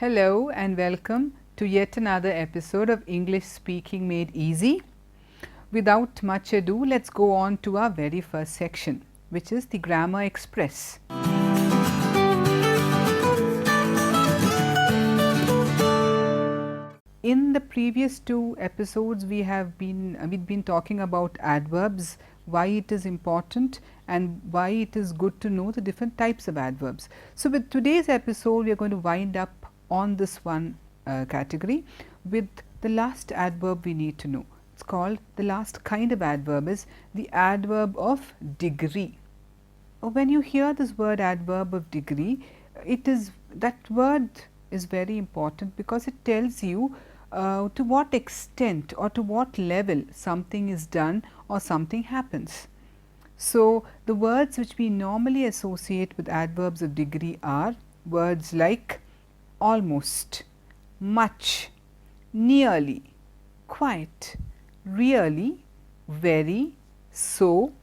Hello and welcome to yet another episode of English Speaking Made Easy. Without much ado, let's go on to our very first section, which is the Grammar Express. In the previous two episodes, we've been talking about adverbs, why it is important and why it is good to know the different types of adverbs. So with today's episode, we are going to wind up on this one category with the last adverb we need to know. It's called, the last kind of adverb is the adverb of degree. When you hear this word adverb of degree, that word is very important because it tells you to what extent or to what level something is done or something happens. So the words which we normally associate with adverbs of degree are words like almost, much, nearly, quite, really, very, so,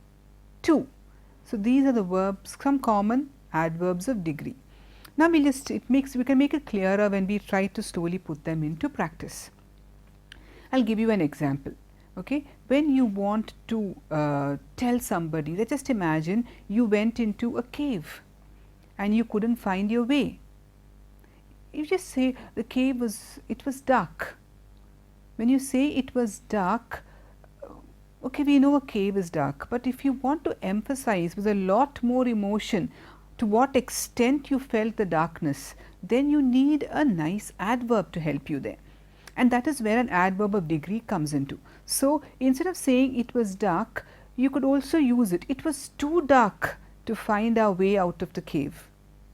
too. So these are the verbs, some common adverbs of degree. Now we can make it clearer when we try to slowly put them into practice. I'll give you an example. Okay, when you want to tell somebody, let's just imagine you went into a cave and you couldn't find your way. You just say the cave was dark. When you say it was dark, okay, we know a cave is dark, but if you want to emphasize with a lot more emotion to what extent you felt the darkness, then you need a nice adverb to help you there. And that is where an adverb of degree comes into. So instead of saying it was dark, you could also use it. It was too dark to find our way out of the cave.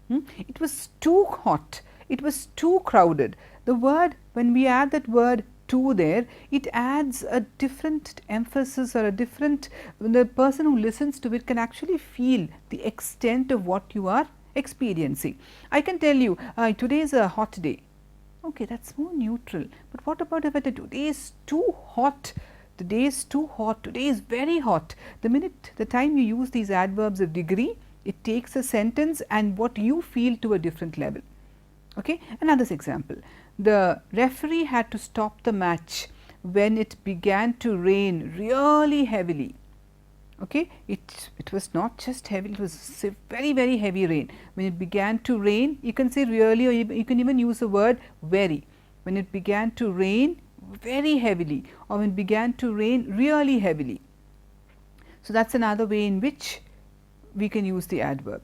It was too hot. It was too crowded. The word, when we add that word too there, it adds a different emphasis or a different, the person who listens to it can actually feel the extent of what you are experiencing. I can tell you, today is a hot day. Okay, that's more neutral. But what about if today is too hot? The day is too hot. Today is very hot. The time you use these adverbs of degree, it takes a sentence and what you feel to a different level. Okay, another example. The referee had to stop the match when it began to rain really heavily. Okay, it was not just heavy, it was very, very heavy rain. When it began to rain, you can say really, or you can even use the word very. When it began to rain very heavily, or when it began to rain really heavily. So that's another way in which we can use the adverb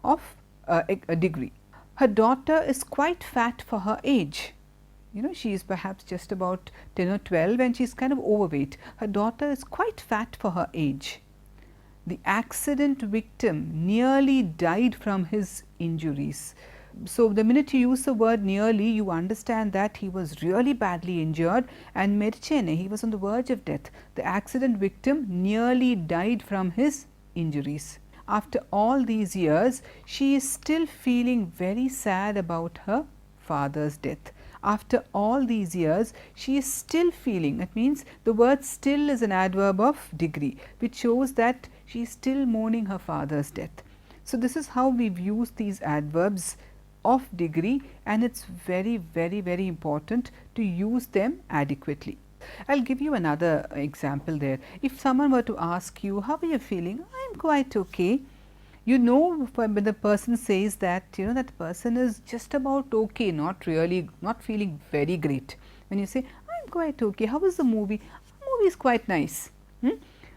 of a degree. Her daughter is quite fat for her age. You know, she is perhaps just about 10 or 12 and she is kind of overweight. Her daughter is quite fat for her age. The accident victim nearly died from his injuries. So the minute you use the word nearly, you understand that he was really badly injured and merchene, he was on the verge of death. The accident victim nearly died from his injuries. After all these years, she is still feeling very sad about her father's death. After all these years, she is still feeling, that means the word still is an adverb of degree, which shows that she is still mourning her father's death. So this is how we've used these adverbs of degree, and it's very, very, very important to use them adequately. I'll give you another example there. If someone were to ask you, how are you feeling? I'm quite okay. You know, when the person says that, you know, that person is just about okay, not feeling very great. When you say, I'm quite okay, how was the movie? The movie is quite nice.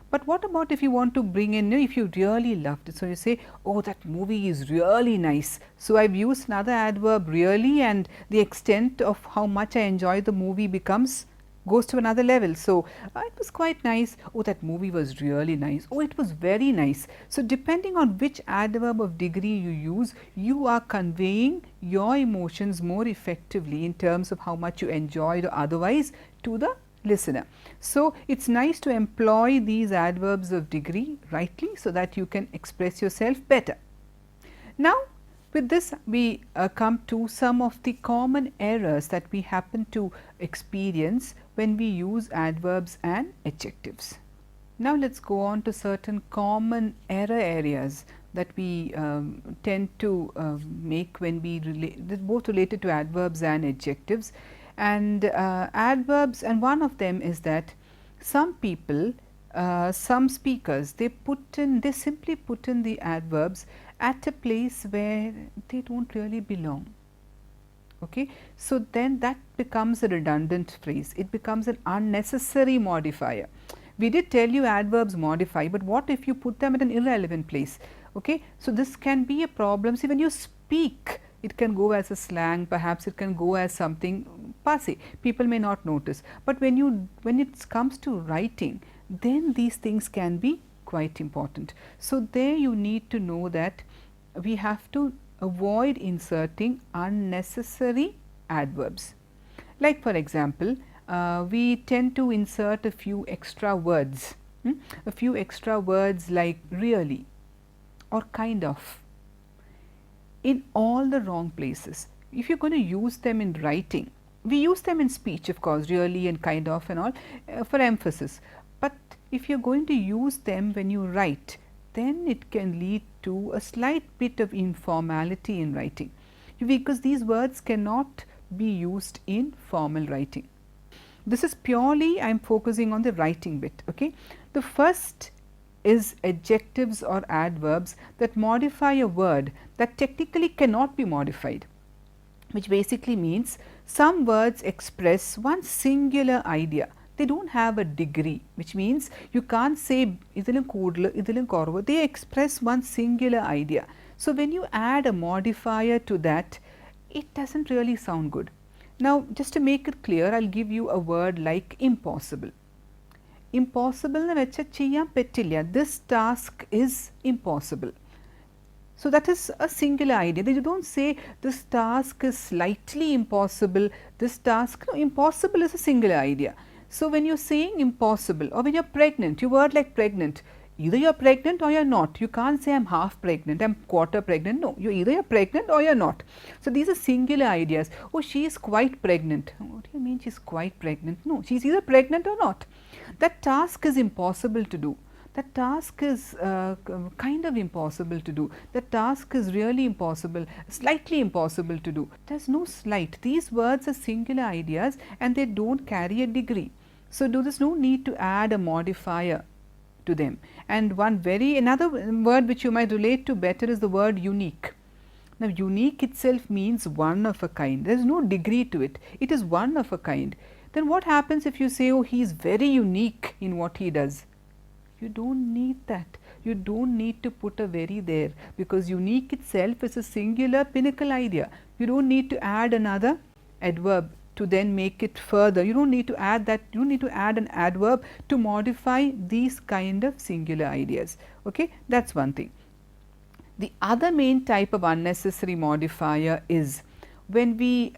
But what about if you want to bring in, if you really loved it? So you say, oh, that movie is really nice. So I've used another adverb really, and the extent of how much I enjoy the movie goes to another level. So it was quite nice. Oh, that movie was really nice. Oh, it was very nice. So depending on which adverb of degree you use, you are conveying your emotions more effectively in terms of how much you enjoyed or otherwise to the listener. So it's nice to employ these adverbs of degree rightly so that you can express yourself better. Now with this, we come to some of the common errors that we happen to experience when we use adverbs and adjectives. Now let's go on to certain common error areas that we tend to make when we relate, both related to adverbs and adjectives. And adverbs, and one of them is that some people, some speakers, they simply put in the adverbs at a place where they don't really belong. Okay, so then that becomes a redundant phrase, it becomes an unnecessary modifier. We did tell you adverbs modify, but what if you put them at an irrelevant place? Okay, so this can be a problem. See, when you speak, it can go as a slang, perhaps it can go as something passé, people may not notice, but when it comes to writing, then these things can be quite important. So there you need to know that we have to avoid inserting unnecessary adverbs. Like for example, we tend to insert a few extra words, a few extra words like really or kind of in all the wrong places. If you're going to use them in writing, we use them in speech, of course, really and kind of and all for emphasis, but if you're going to use them when you write, then it can lead to a slight bit of informality in writing, because these words cannot be used in formal writing. This is purely, I am focusing on the writing bit. Okay, the first is adjectives or adverbs that modify a word that technically cannot be modified, which basically means some words express one singular idea. They don't have a degree, which means you can't say idilum koodlu, idilum korvu. They express one singular idea. So when you add a modifier to that, it doesn't really sound good. Now, just to make it clear, I'll give you a word like impossible. Impossible na vecha cheyan pettilla. This task is impossible. So that is a singular idea. They don't say this task is slightly impossible. This task, no, impossible is a singular idea. So when you're saying impossible, or when you're pregnant, you word like pregnant, either you're pregnant or you're not. You can't say I'm half pregnant, I'm quarter pregnant. No, you're pregnant or you're not. So these are singular ideas. Oh, she is quite pregnant. What do you mean she's quite pregnant? No, she's either pregnant or not. That task is impossible to do. That task is kind of impossible to do. That task is really impossible, slightly impossible to do. There's no slight. These words are singular ideas and they don't carry a degree. So there's no need to add a modifier to them. And another word which you might relate to better is the word unique. Now, unique itself means one of a kind. There is no degree to it. It is one of a kind. Then what happens if you say, oh, he is very unique in what he does? You don't need that. You don't need to put a very there, because unique itself is a singular pinnacle idea. You don't need to add another adverb to then make it further. You don't need to add that. You need to add an adverb to modify these kind of singular ideas. Okay, that's one thing. The other main type of unnecessary modifier is when we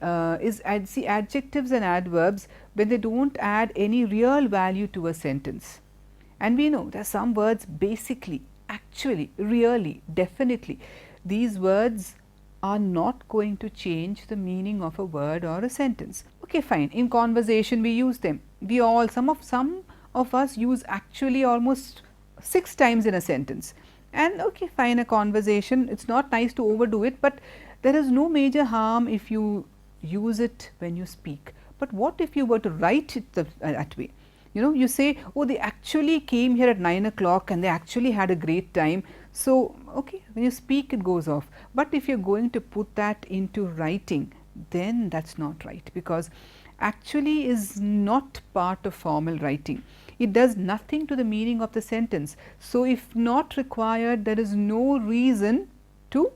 see adjectives and adverbs when they don't add any real value to a sentence. And we know there are some words basically, actually, really, definitely, these words are not going to change the meaning of a word or a sentence. Okay, fine. In conversation we use them. Some of us use actually almost 6 times in a sentence. And okay, fine, a conversation, it's not nice to overdo it, but there is no major harm if you use it when you speak. But what if you were to write it that way? You know, you say, oh, they actually came here at 9 o'clock and they actually had a great time. So, okay, when you speak it goes off. But if you're going to put that into writing, then that's not right, because actually is not part of formal writing. It does nothing to the meaning of the sentence. So, if not required, there is no reason to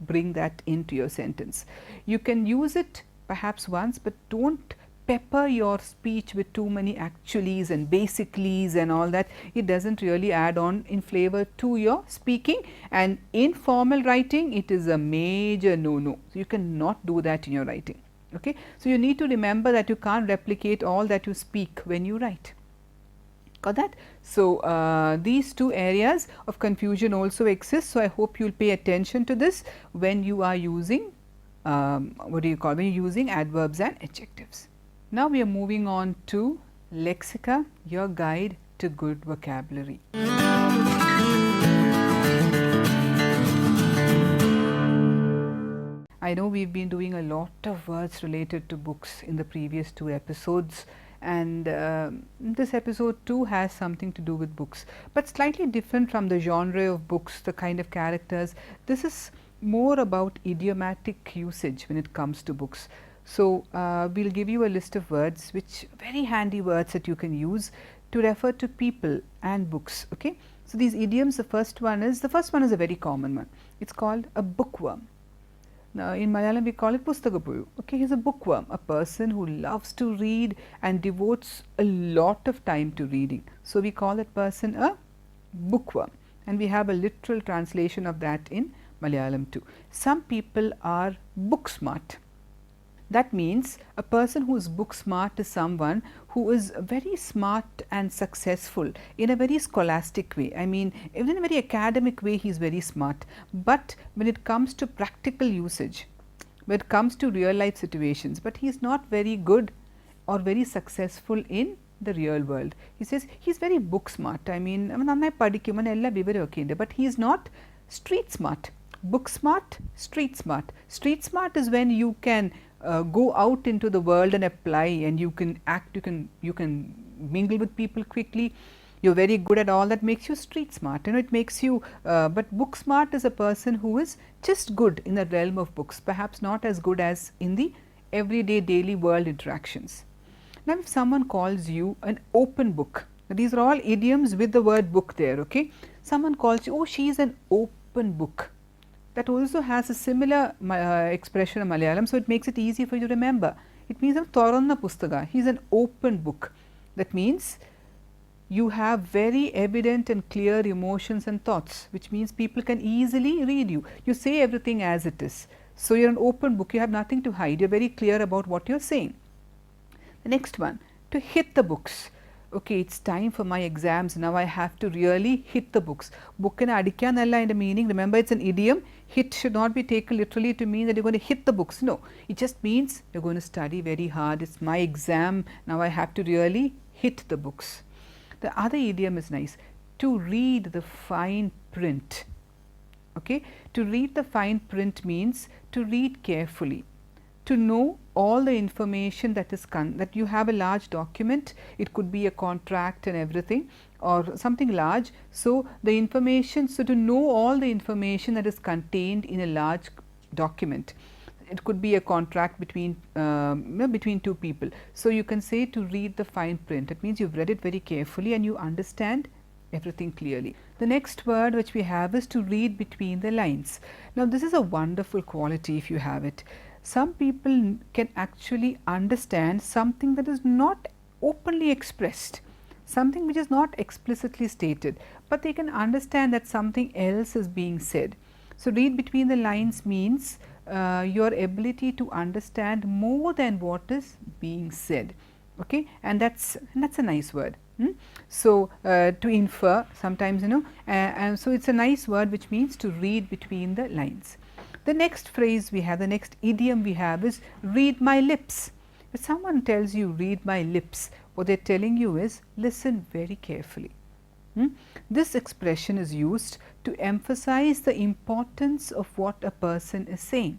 bring that into your sentence. You can use it perhaps once, but don't pepper your speech with too many actuallys and basicallys and all that. It doesn't really add on in flavor to your speaking, and in formal writing it is a major no-no. So, you cannot do that in your writing. Okay? So, you need to remember that you can't replicate all that you speak when you write. Got that? So, these two areas of confusion also exist. So, I hope you will pay attention to this when you are using when you're using adverbs and adjectives. Now, we are moving on to Lexica, your guide to good vocabulary. I know we've been doing a lot of words related to books in the previous 2 episodes, and this episode too has something to do with books, but slightly different from the genre of books, the kind of characters. This is more about idiomatic usage when it comes to books. So we'll give you a list of words, which very handy words that you can use to refer to people and books. Okay, so these idioms, the first one is a very common one. It's called a bookworm. Now in Malayalam we call it pustakapuyu. Okay, he's a bookworm, a person who loves to read and devotes a lot of time to reading. So we call that person a bookworm, and we have a literal translation of that in Malayalam too. Some people are book smart. That means a person who is book smart is someone who is very smart and successful in a very scholastic way. I mean, even in a very academic way, he is very smart. But when it comes to practical usage, when it comes to real life situations, but he is not very good or very successful in the real world. He says he is very book smart. I mean, but he is not street smart. Book smart, street smart. Street smart is when you can go out into the world and apply, and you can act, you can mingle with people quickly. You're very good at all. That makes you street smart. You know, it makes you. But book smart is a person who is just good in the realm of books, perhaps not as good as in the everyday daily world interactions. Now, if someone calls you an open book, these are all idioms with the word book there. Okay, someone calls you, oh, she is an open book. That also has a similar expression in Malayalam, so it makes it easy for you to remember. It means Thoranna Pustaka. He is an open book. That means you have very evident and clear emotions and thoughts, which means people can easily read you. You say everything as it is. So you are an open book. You have nothing to hide. You are very clear about what you are saying. The next one, to hit the books. Okay, it's time for my exams. Now I have to really hit the books. Book and adikyanalla in the meaning. Remember, it's an idiom. Hit should not be taken literally to mean that you're going to hit the books. No, it just means you're going to study very hard. It's my exam. Now I have to really hit the books. The other idiom is nice. To read the fine print. Okay, to read the fine print means to read carefully. To know all the information that is that you have a large document, it could be a contract and everything, or something large. So the information, so to know all the information that is contained in a large document, it could be a contract between between two people. So you can say to read the fine print. It means you've read it very carefully and you understand everything clearly. The next word which we have is to read between the lines. Now this is a wonderful quality if you have it. Some people can actually understand something that is not openly expressed, something which is not explicitly stated, but they can understand that something else is being said. So read between the lines means your ability to understand more than what is being said. Okay, and that's a nice word. So to infer, sometimes, you know, and so it's a nice word which means to read between the lines. The next phrase we have, the next idiom we have is read my lips. If someone tells you read my lips, what they are telling you is listen very carefully. This expression is used to emphasize the importance of what a person is saying.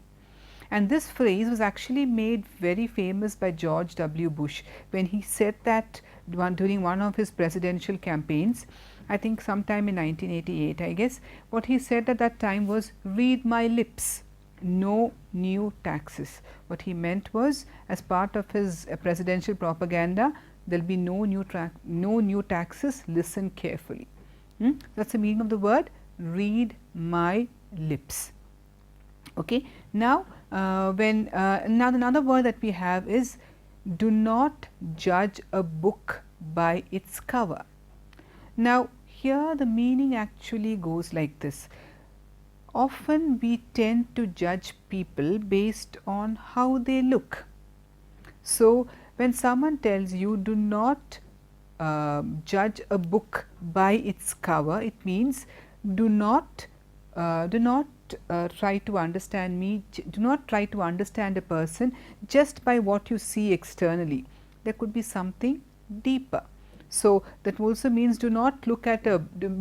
And this phrase was actually made very famous by George W. Bush when he said that during one of his presidential campaigns. I think sometime in 1988, I guess. What he said at that time was, read my lips, no new taxes. What he meant was, as part of his presidential propaganda, there will be no new taxes, listen carefully. That's the meaning of the word, read my lips. Okay. Now, now another word that we have is, do not judge a book by its cover. Now, here the meaning actually goes like this. Often we tend to judge people based on how they look. So, when someone tells you do not judge a book by its cover, it means do not try to understand me, do not try to understand a person just by what you see externally. There could be something deeper. So that also means do not look at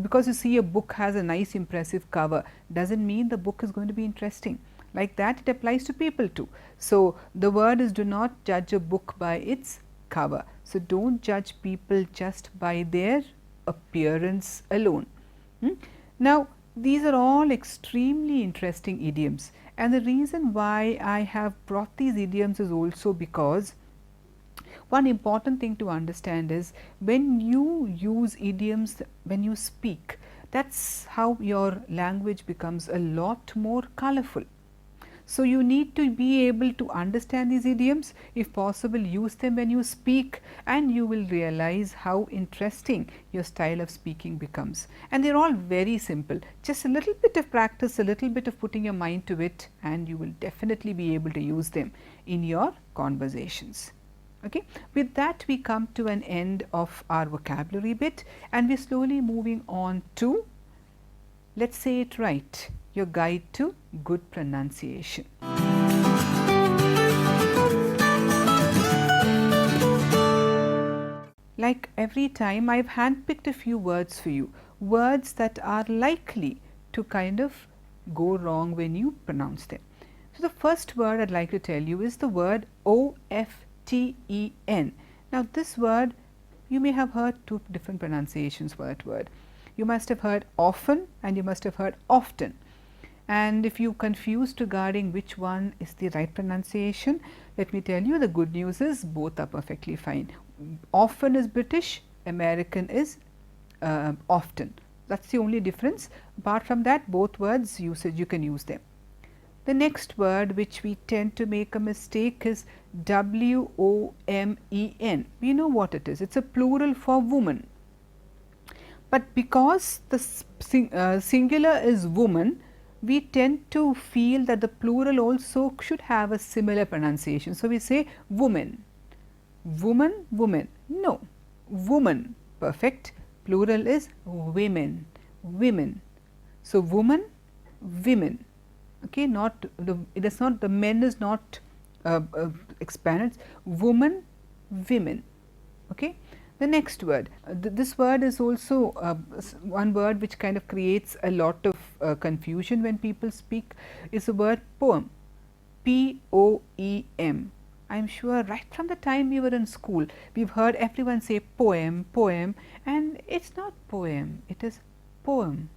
because you see a book has a nice impressive cover, doesn't mean the book is going to be interesting. Like that, it applies to people too. So the word is, do not judge a book by its cover. So don't judge people just by their appearance alone. Now, these are all extremely interesting idioms, and the reason why I have brought these idioms is also because one important thing to understand is when you use idioms when you speak, that's how your language becomes a lot more colorful. So you need to be able to understand these idioms, if possible use them when you speak, and you will realize how interesting your style of speaking becomes. And they are all very simple, just a little bit of practice, a little bit of putting your mind to it, and you will definitely be able to use them in your conversations. Okay. With that, we come to an end of our vocabulary bit, and we are slowly moving on to, let's say it right, your guide to good pronunciation. Like every time, I've handpicked a few words for you, words that are likely to kind of go wrong when you pronounce them. So the first word I'd like to tell you is the word O-F-T-E-N. Now this word, you may have heard two different pronunciations for that word. You must have heard often and you must have heard often. And if you confused regarding which one is the right pronunciation, let me tell you the good news is both are perfectly fine. Often is British, American is often. That's the only difference. Apart from that, both words usage, you can use them. The next word which we tend to make a mistake is W-O-M-E-N. We know what it is. It's a plural for woman. But because the singular is woman, we tend to feel that the plural also should have a similar pronunciation. So we say woman, woman, woman. No, woman, perfect. Plural is women, women. So woman, women. Okay, not the, it is not, the men is not expanded. Woman, women. Okay. The next word, this word is also one word which kind of creates a lot of confusion when people speak, is the word poem, P-O-E-M. I am sure right from the time we were in school, we've heard everyone say poem, poem, and it's not poem, it is poem,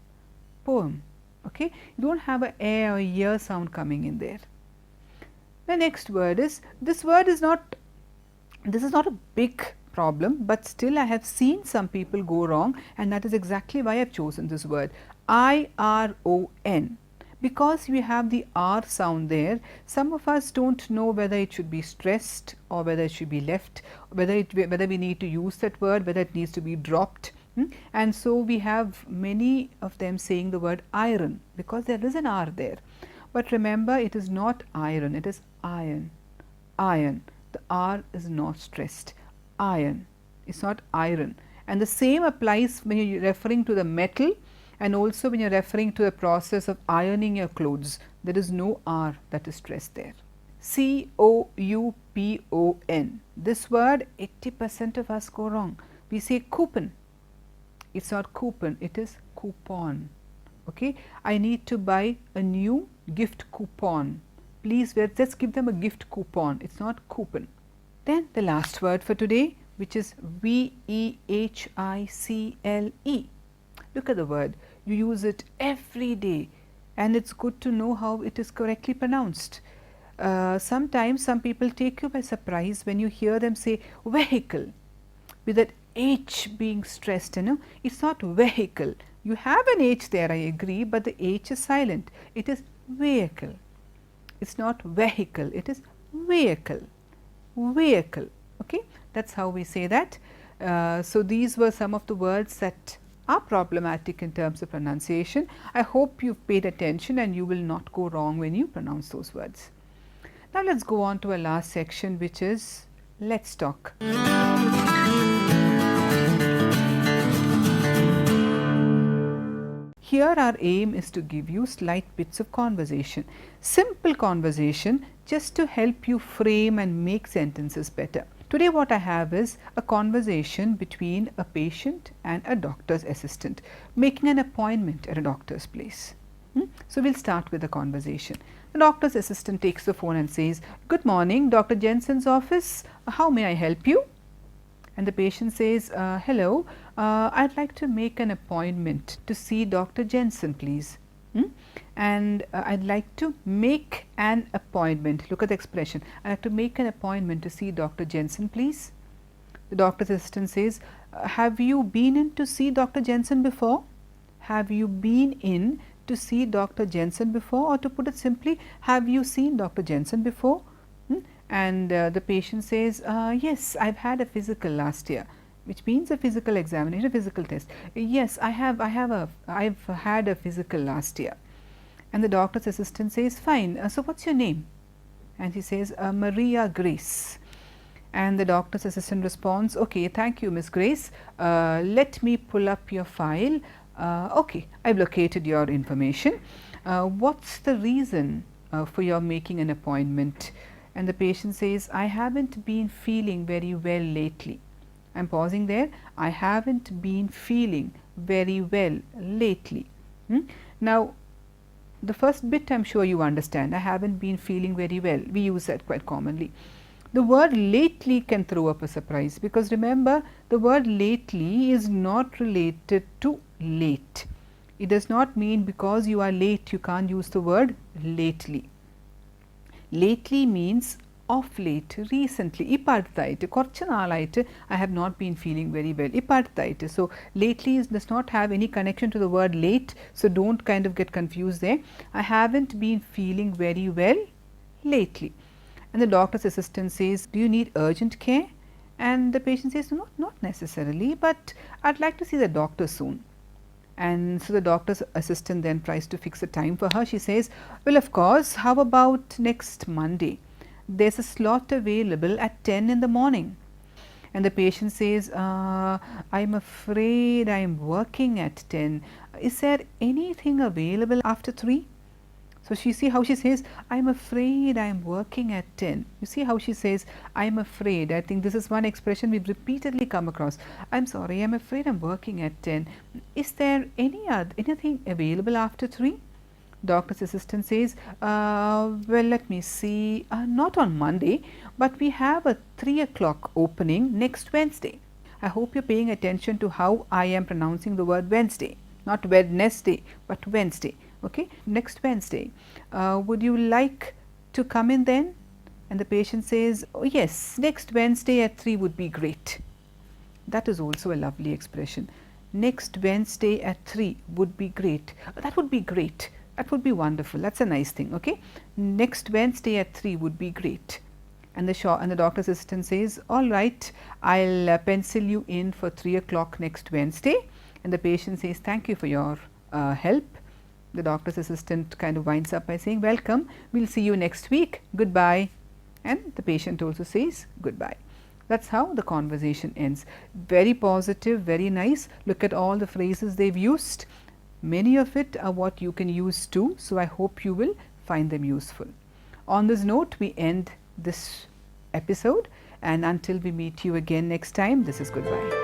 poem. Okay, you don't have a or a sound coming in there. The next word is, this is not a big problem, but still I have seen some people go wrong, and that is exactly why I have chosen this word, I-R-O-N. Because we have the R sound there, some of us don't know whether it should be stressed or whether it should be left, whether we need to use that word, whether it needs to be dropped. And so we have many of them saying the word iron because there is an R there. But remember, it is not iron, it is iron, iron. The R is not stressed. Iron, it's not iron. And the same applies when you are referring to the metal, and also when you are referring to the process of ironing your clothes. There is no R that is stressed there. C-O-U-P-O-N. This word, 80% of us go wrong. We say coupon. It's not coupon, it is coupon. Okay, I need to buy a new gift coupon. Please, let's give them a gift coupon. It's not coupon. Then the last word for today, which is V-E-H-I-C-L-E. Look at the word. You use it every day, and it's good to know how it is correctly pronounced. Sometimes some people take you by surprise when you hear them say vehicle with that H being stressed. It's not vehicle. You have an H there, I agree, but the H is silent. It is vehicle. It's not vehicle, it is vehicle. Vehicle. Okay, that's how we say that. So these were some of the words that are problematic in terms of pronunciation. I hope you've paid attention and you will not go wrong when you pronounce those words. Now let's go on to a last section, which is let's talk. Here our aim is to give you slight bits of conversation, simple conversation, just to help you frame and make sentences better. Today what I have is a conversation between a patient and a doctor's assistant, making an appointment at a doctor's place. So we'll start with the conversation. The doctor's assistant takes the phone and says, "Good morning, Dr. Jensen's office. How may I help you?" And the patient says, "Hello, I'd like to make an appointment to see Dr. Jensen, please." And I'd like to make an appointment. Look at the expression. I'd like to make an appointment to see Dr. Jensen, please. The doctor's assistant says, "Have you been in to see Dr. Jensen before?" Have you been in to see Dr. Jensen before? Or to put it simply, have you seen Dr. Jensen before? And the patient says, "Yes, I've had a physical last year," which means a physical examination, a physical test. "Yes, I've had a physical last year." And the doctor's assistant says, "Fine, so what's your name?" And he says, "Maria Grace." And the doctor's assistant responds, "Okay, thank you, Miss Grace. Let me pull up your file. Okay, I've located your information. What's the reason for your making an appointment?" And the patient says, "I haven't been feeling very well lately." I'm pausing there. "I haven't been feeling very well lately." Now, the first bit I'm sure you understand. I haven't been feeling very well. We use that quite commonly. The word lately can throw up a surprise, because remember, the word lately is not related to late. It does not mean because you are late you can't use the word lately. Lately means of late, recently, ippadathayittu, korchu naalayitte I have not been feeling very well, ippadathayittu. So lately does not have any connection to the word late, so don't kind of get confused there. I haven't been feeling very well lately. And the doctor's assistant says, "Do you need urgent care?" And the patient says, Not necessarily, but I'd like to see the doctor soon." And so the doctor's assistant then tries to fix a time for her. She says, "Well, of course, how about next Monday? There's a slot available at 10 in the morning." And the patient says, "I'm afraid I'm working at 10. Is there anything available after 3? So she see how she says, "I'm afraid I'm working at 10. You see how she says, "I'm afraid." I think this is one expression we've repeatedly come across. "I'm sorry, I'm afraid I'm working at 10. Is there anything available after 3? Doctor's assistant says, "Well, let me see. Not on Monday, but we have a 3 o'clock opening next Wednesday." I hope you're paying attention to how I am pronouncing the word Wednesday. Not Wednesday, but Wednesday. Okay, next Wednesday. Would you like to come in then? And the patient says, "Oh yes, next Wednesday at 3 would be great." That is also a lovely expression. Next Wednesday at 3 would be great. That would be great. That would be wonderful. That's a nice thing. Okay, next Wednesday at 3 would be great. And the doctor's assistant says, "All right, I'll pencil you in for 3 o'clock next Wednesday." And the patient says, "Thank you for your help." The doctor's assistant kind of winds up by saying, "Welcome, we'll see you next week. Goodbye." And the patient also says goodbye. That's how the conversation ends. Very positive, very nice. Look at all the phrases they've used. Many of it are what you can use too, so I hope you will find them useful. On this note, we end this episode, and until we meet you again next time, this is goodbye.